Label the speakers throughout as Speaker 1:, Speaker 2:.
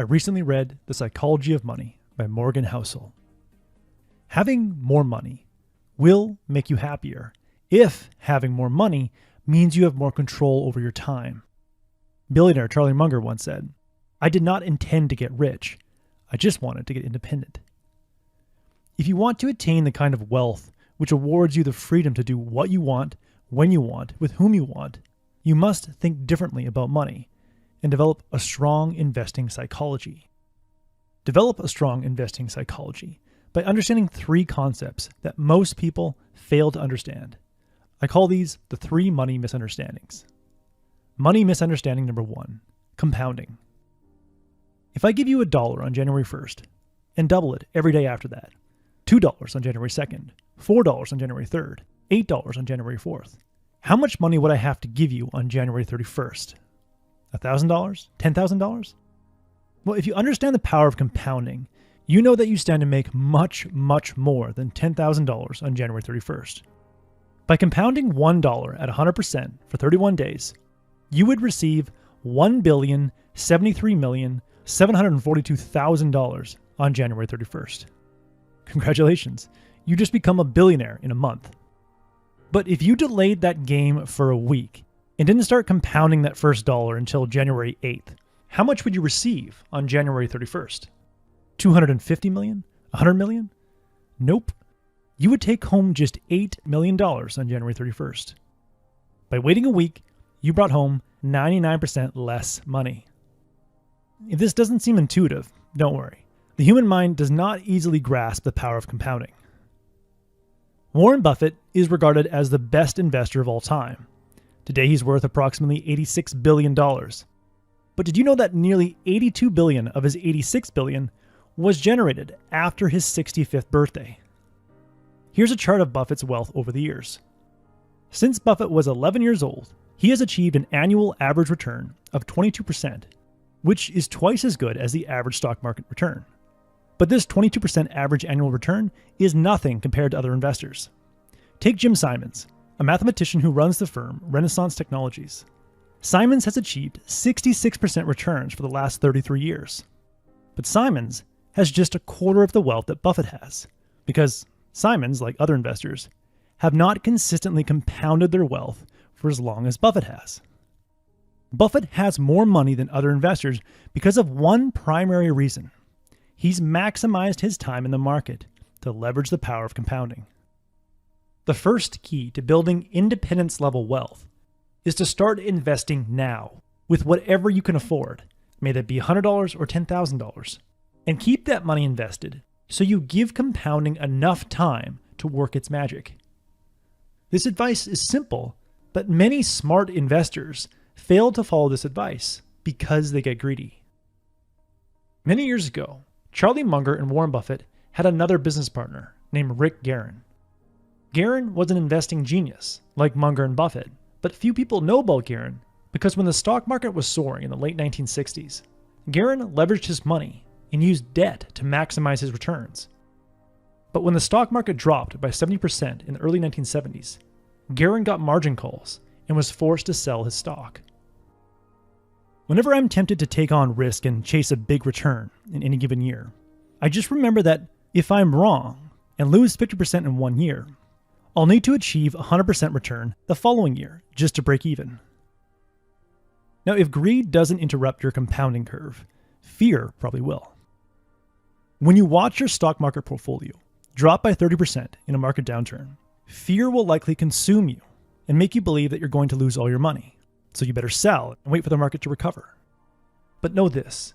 Speaker 1: I recently read The Psychology of Money by Morgan Housel. Having more money will make you happier if having more money means you have more control over your time. Billionaire Charlie Munger once said, "I did not intend to get rich. I just wanted to get independent." If you want to attain the kind of wealth which awards you the freedom to do what you want, when you want, with whom you want, you must think differently about money and develop a strong investing psychology. Develop a strong investing psychology by understanding 3 concepts that most people fail to understand. I call these the 3 money misunderstandings. Money misunderstanding number 1, compounding. If I give you $1 on January 1st and double it every day after that, $2 on January 2nd, $4 on January 3rd, $8 on January 4th, how much money would I have to give you on January 31st? $1,000? $10,000? Well, if you understand the power of compounding, you know that you stand to make much, much more than $10,000 on January 31st. By compounding $1 at 100% for 31 days, you would receive $1,073,742,000 on January 31st. Congratulations, you just become a billionaire in a month. But if you delayed that game for a week and didn't start compounding that first dollar until January 8th, how much would you receive on January 31st? 250 million? 100 million? Nope. You would take home just $8 million on January 31st. By waiting a week, you brought home 99% less money. If this doesn't seem intuitive, don't worry. The human mind does not easily grasp the power of compounding. Warren Buffett is regarded as the best investor of all time. Today he's worth approximately $86 billion. But did you know that nearly $82 billion of his $86 billion was generated after his 65th birthday? Here's a chart of Buffett's wealth over the years. Since Buffett was 11 years old, he has achieved an annual average return of 22%, which is twice as good as the average stock market return. But this 22% average annual return is nothing compared to other investors. Take Jim Simons, a mathematician who runs the firm Renaissance Technologies. Simons has achieved 66% returns for the last 33 years. But Simons has just a quarter of the wealth that Buffett has, because Simons, like other investors, have not consistently compounded their wealth for as long as Buffett has. Buffett has more money than other investors because of one primary reason. He's maximized his time in the market to leverage the power of compounding. The first key to building independence-level wealth is to start investing now with whatever you can afford, may that be $100 or $10,000, and keep that money invested so you give compounding enough time to work its magic. This advice is simple, but many smart investors fail to follow this advice because they get greedy. Many years ago, Charlie Munger and Warren Buffett had another business partner named Rick Guerin. Guerin was an investing genius, like Munger and Buffett, but few people know about Guerin because when the stock market was soaring in the late 1960s, Guerin leveraged his money and used debt to maximize his returns. But when the stock market dropped by 70% in the early 1970s, Guerin got margin calls and was forced to sell his stock. Whenever I'm tempted to take on risk and chase a big return in any given year, I just remember that if I'm wrong and lose 50% in one year, I'll need to achieve 100% return the following year just to break even. Now, if greed doesn't interrupt your compounding curve, fear probably will. When you watch your stock market portfolio drop by 30% in a market downturn, fear will likely consume you and make you believe that you're going to lose all your money. So you better sell and wait for the market to recover. But know this,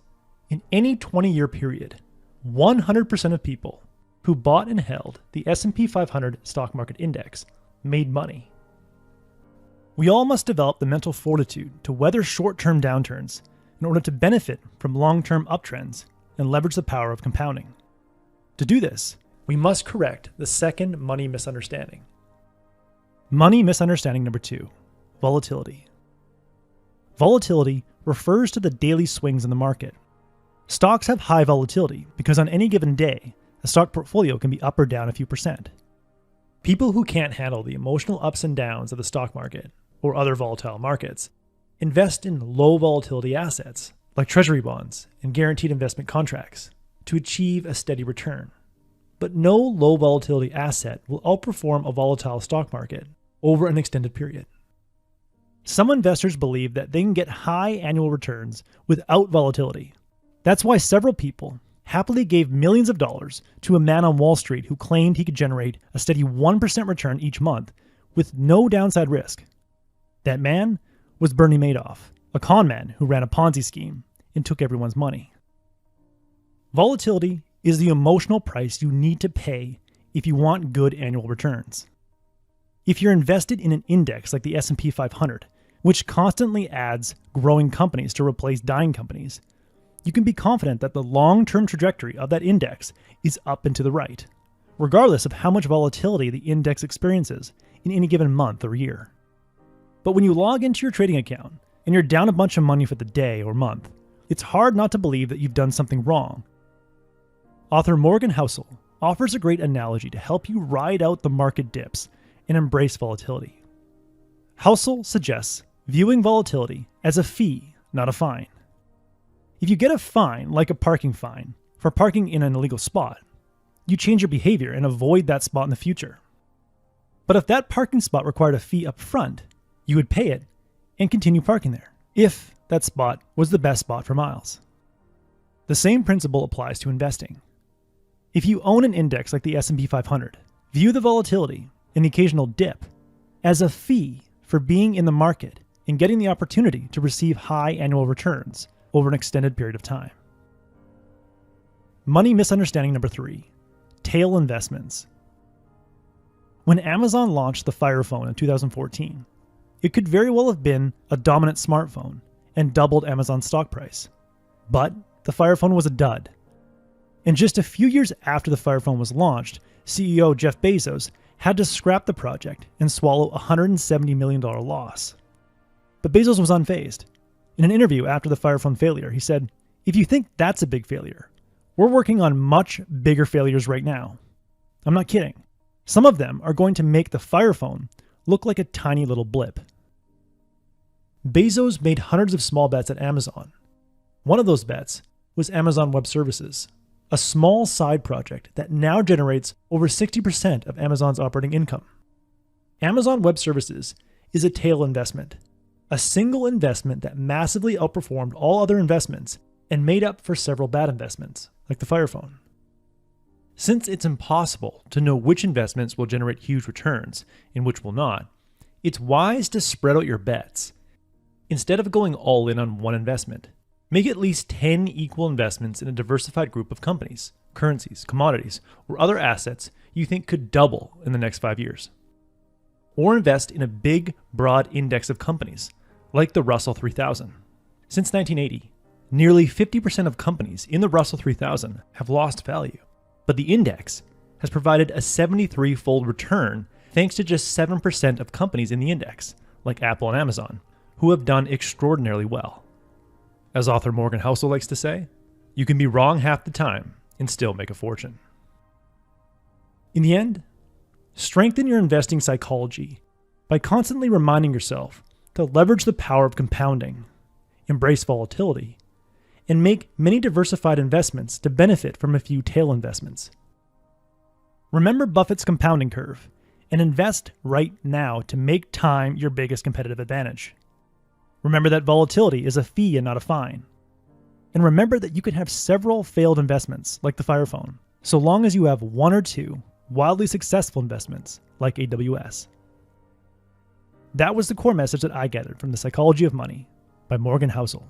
Speaker 1: in any 20-year period, 100% of people who bought and held the S&P 500 stock market index made money. We all must develop the mental fortitude to weather short-term downturns in order to benefit from long-term uptrends and leverage the power of compounding. To do this, we must correct the second money misunderstanding. Money misunderstanding number 2, volatility. Volatility refers to the daily swings in the market. Stocks have high volatility because on any given day, a stock portfolio can be up or down a few percent. People who can't handle the emotional ups and downs of the stock market or other volatile markets invest in low volatility assets like treasury bonds and guaranteed investment contracts, to achieve a steady return. But no low volatility asset will outperform a volatile stock market over an extended period. Some investors believe that they can get high annual returns without volatility. That's why several people happily gave millions of dollars to a man on Wall Street who claimed he could generate a steady 1% return each month with no downside risk. That man was Bernie Madoff, a con man who ran a Ponzi scheme and took everyone's money. Volatility is the emotional price you need to pay if you want good annual returns. If you're invested in an index like the S&P 500, which constantly adds growing companies to replace dying companies, you can be confident that the long-term trajectory of that index is up and to the right, regardless of how much volatility the index experiences in any given month or year. But when you log into your trading account and you're down a bunch of money for the day or month, it's hard not to believe that you've done something wrong. Author Morgan Housel offers a great analogy to help you ride out the market dips and embrace volatility. Housel suggests viewing volatility as a fee, not a fine. If you get a fine, like a parking fine, for parking in an illegal spot, you change your behavior and avoid that spot in the future. But if that parking spot required a fee up front, you would pay it and continue parking there, if that spot was the best spot for miles. The same principle applies to investing. If you own an index like the S&P 500, view the volatility and the occasional dip as a fee for being in the market and getting the opportunity to receive high annual returns over an extended period of time. Money misunderstanding number 3, tail investments. When Amazon launched the Fire Phone in 2014, it could very well have been a dominant smartphone and doubled Amazon's stock price. But the Fire Phone was a dud. And just a few years after the Fire Phone was launched, CEO Jeff Bezos had to scrap the project and swallow a $170 million loss. But Bezos was unfazed. In an interview after the Fire Phone failure, he said, "If you think that's a big failure, we're working on much bigger failures right now. I'm not kidding. Some of them are going to make the Fire Phone look like a tiny little blip." Bezos made hundreds of small bets at Amazon. One of those bets was Amazon Web Services, a small side project that now generates over 60% of Amazon's operating income. Amazon Web Services is a tail investment, a single investment that massively outperformed all other investments and made up for several bad investments, like the Fire Phone. Since it's impossible to know which investments will generate huge returns and which will not, it's wise to spread out your bets. Instead of going all in on one investment, make at least 10 equal investments in a diversified group of companies, currencies, commodities, or other assets you think could double in the next 5 years. Or invest in a big, broad index of companies, like the Russell 3000. Since 1980, nearly 50% of companies in the Russell 3000 have lost value, but the index has provided a 73-fold return thanks to just 7% of companies in the index, like Apple and Amazon, who have done extraordinarily well. As author Morgan Housel likes to say, you can be wrong half the time and still make a fortune. In the end, strengthen your investing psychology by constantly reminding yourself to leverage the power of compounding, embrace volatility, and make many diversified investments to benefit from a few tail investments. Remember Buffett's compounding curve and invest right now to make time your biggest competitive advantage. Remember that volatility is a fee and not a fine. And remember that you can have several failed investments like the Fire Phone, so long as you have one or two wildly successful investments like AWS. That was the core message that I gathered from The Psychology of Money by Morgan Housel.